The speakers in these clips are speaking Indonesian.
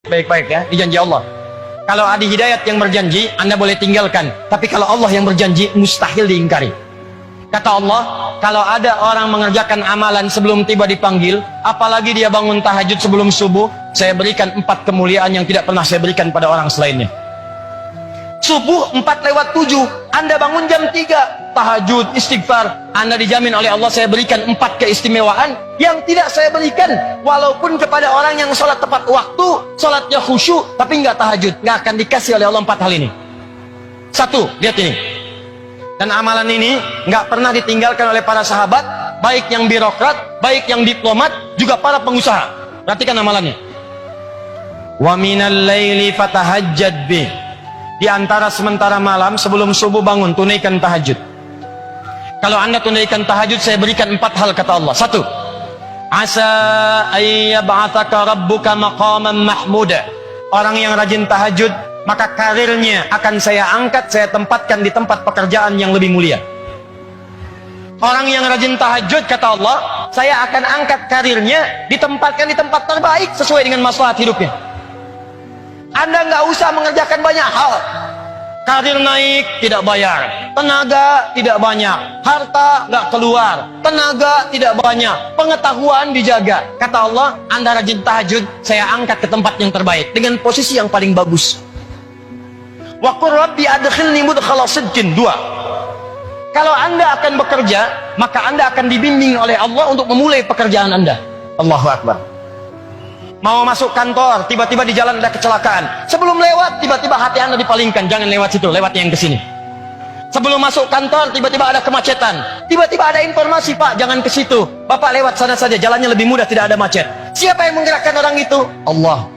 baik-baik ya, di janji Allah. Kalau ada hidayat yang berjanji, Anda boleh tinggalkan. Tapi kalau Allah yang berjanji, mustahil diingkari. Kata Allah, kalau ada orang mengerjakan amalan sebelum tiba dipanggil, apalagi dia bangun tahajud sebelum subuh, saya berikan 4 kemuliaan yang tidak pernah saya berikan pada orang selainnya. Subuh 4:07, Anda bangun jam 3, tahajud, istighfar, Anda dijamin oleh Allah saya berikan 4 keistimewaan yang tidak saya berikan walaupun kepada orang yang sholat tepat waktu, sholatnya khusyuk tapi nggak tahajud, nggak akan dikasih oleh Allah 4 hal ini. 1, lihat ini, dan amalan ini nggak pernah ditinggalkan oleh para sahabat, baik yang birokrat, baik yang diplomat, juga para pengusaha. Perhatikan amalannya. Wa minal laili fatahajjad bih. Di antara sementara malam sebelum subuh bangun, tunaikan tahajud. Kalau Anda tunaikan tahajud, saya berikan 4 hal kata Allah. 1, asa ayyab'ataka rabbuka maqaman mahmuda. Orang yang rajin tahajud, maka karirnya akan saya angkat, saya tempatkan di tempat pekerjaan yang lebih mulia. Orang yang rajin tahajud, kata Allah, saya akan angkat karirnya, ditempatkan di tempat terbaik sesuai dengan maslahat hidupnya. Anda nggak usah mengerjakan banyak hal. Karir naik, tidak bayar. Tenaga, tidak banyak. Harta, nggak keluar. Tenaga, tidak banyak. Pengetahuan dijaga. Kata Allah, Anda rajin tahajud, saya angkat ke tempat yang terbaik. Dengan posisi yang paling bagus. Wa qur rabbi adkhilni mudkhala sidqin. 2. Kalau Anda akan bekerja, maka Anda akan dibimbing oleh Allah untuk memulai pekerjaan Anda. Allahu Akbar. Mau masuk kantor, tiba-tiba di jalan ada kecelakaan. Sebelum lewat, tiba-tiba hati Anda dipalingkan. Jangan lewat situ, lewat yang ke sini. Sebelum masuk kantor, tiba-tiba ada kemacetan. Tiba-tiba ada informasi, Pak, jangan ke situ. Bapak lewat sana saja, jalannya lebih mudah, tidak ada macet. Siapa yang menggerakkan orang itu? Allah.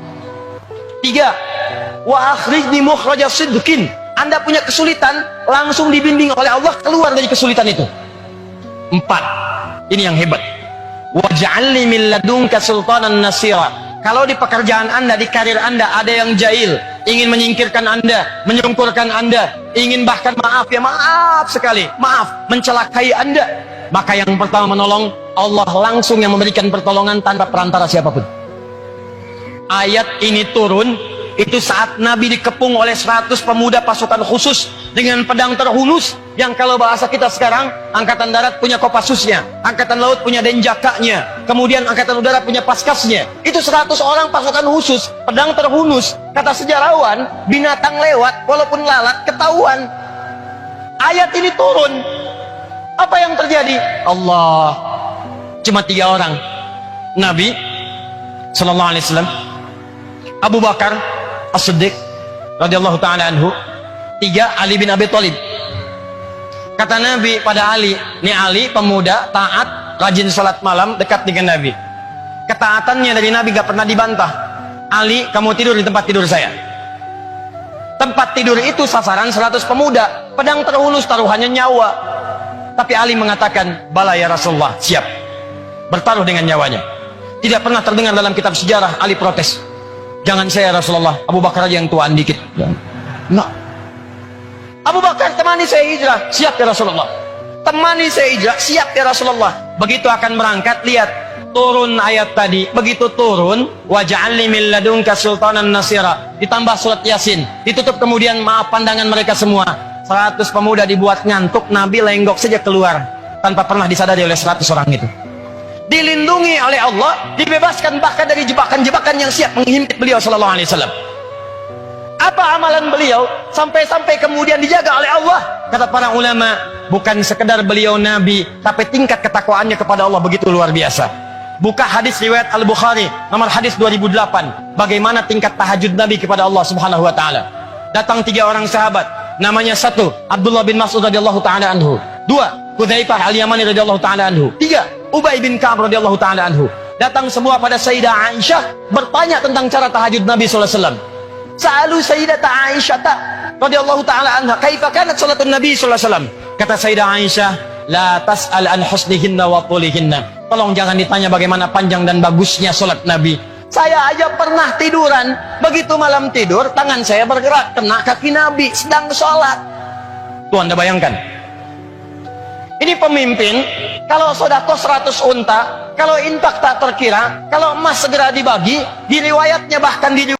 3. Wa akhrijni mukhraja sidqin. Anda punya kesulitan, langsung dibimbing oleh Allah keluar dari kesulitan itu. 4. Ini yang hebat. Waj'alni min ladunka sultanan nasira. Kalau di pekerjaan Anda, di karir Anda ada yang jahil, ingin menyingkirkan Anda, menyungkurkan Anda, ingin bahkan maaf sekali, mencelakai Anda, maka yang pertama menolong, Allah langsung yang memberikan pertolongan tanpa perantara siapapun. Ayat ini turun, itu saat Nabi dikepung oleh 100 pemuda pasukan khusus dengan pedang terhunus, yang kalau bahasa kita sekarang, angkatan darat punya kopassusnya, angkatan laut punya denjakanya, kemudian angkatan udara punya paskasnya. Itu 100 orang pasukan khusus, pedang terhunus. Kata sejarawan, binatang lewat, walaupun lalat, ketahuan. Ayat ini turun. Apa yang terjadi? Allah. Cuma 3 orang. Nabi sallallahu alaihi wasallam, Abu Bakar As-Siddiq radhiyallahu ta'ala anhu. 3, Ali bin Abi Thalib. Kata Nabi pada Ali, ini Ali pemuda, taat, rajin salat malam, dekat dengan Nabi. Ketaatannya dari Nabi gak pernah dibantah. Ali, kamu tidur di tempat tidur saya. Tempat tidur itu sasaran 100 pemuda, pedang terhunus, taruhannya nyawa. Tapi Ali mengatakan, bala ya Rasulullah, siap bertaruh dengan nyawanya. Tidak pernah terdengar dalam kitab sejarah Ali protes. Jangan saya Rasulullah, Abu Bakar aja yang tuaan dikit. Nah, Abu Bakar, temani saya hijrah, siap ya Rasulullah. Temani saya hijrah, siap ya Rasulullah. Begitu akan berangkat, lihat turun ayat tadi. Begitu turun, waj'alni min ladunka sultanan nasira, ditambah surat Yasin, ditutup kemudian maaf pandangan mereka semua. 100 pemuda dibuat ngantuk, Nabi lenggok saja keluar tanpa pernah disadari oleh 100 orang itu. Dilindungi oleh Allah, dibebaskan bahkan dari jebakan-jebakan yang siap menghimpit beliau sallallahu alaihi wasallam. Apa amalan beliau sampai-sampai kemudian dijaga oleh Allah? Kata para ulama, bukan sekedar beliau nabi, tapi tingkat ketakwaannya kepada Allah begitu luar biasa. Buka hadis riwayat Al-Bukhari nomor hadis 2008, bagaimana tingkat tahajud Nabi kepada Allah Subhanahu wa taala. Datang 3 orang sahabat, namanya 1 Abdullah bin Mas'ud radhiyallahu taala anhu, 2 Hudzaifah al-Yamani radhiyallahu taala anhu, 3 Ubay bin Ka'ab radhiyallahu taala anhu. Datang semua pada Sayyidah Aisyah bertanya tentang cara tahajud Nabi sallallahu alaihi wasallam. Sa'alu Sayyidata Aisyah radhiyallahu taala anha, kaifa kanat salatun Nabi sallallahu alaihi wasallam? Kata Sayyidah Aisyah, la tas'al an husnihinna wa tulihinna. Tolong jangan ditanya bagaimana panjang dan bagusnya salat Nabi. Saya aja pernah tiduran, begitu malam tidur tangan saya bergerak kena kaki Nabi sedang sholat. Tuh Anda bayangkan. Ini pemimpin, kalau sedekah 100 unta, kalau infak tak terkira, kalau emas segera dibagi, di riwayatnya bahkan di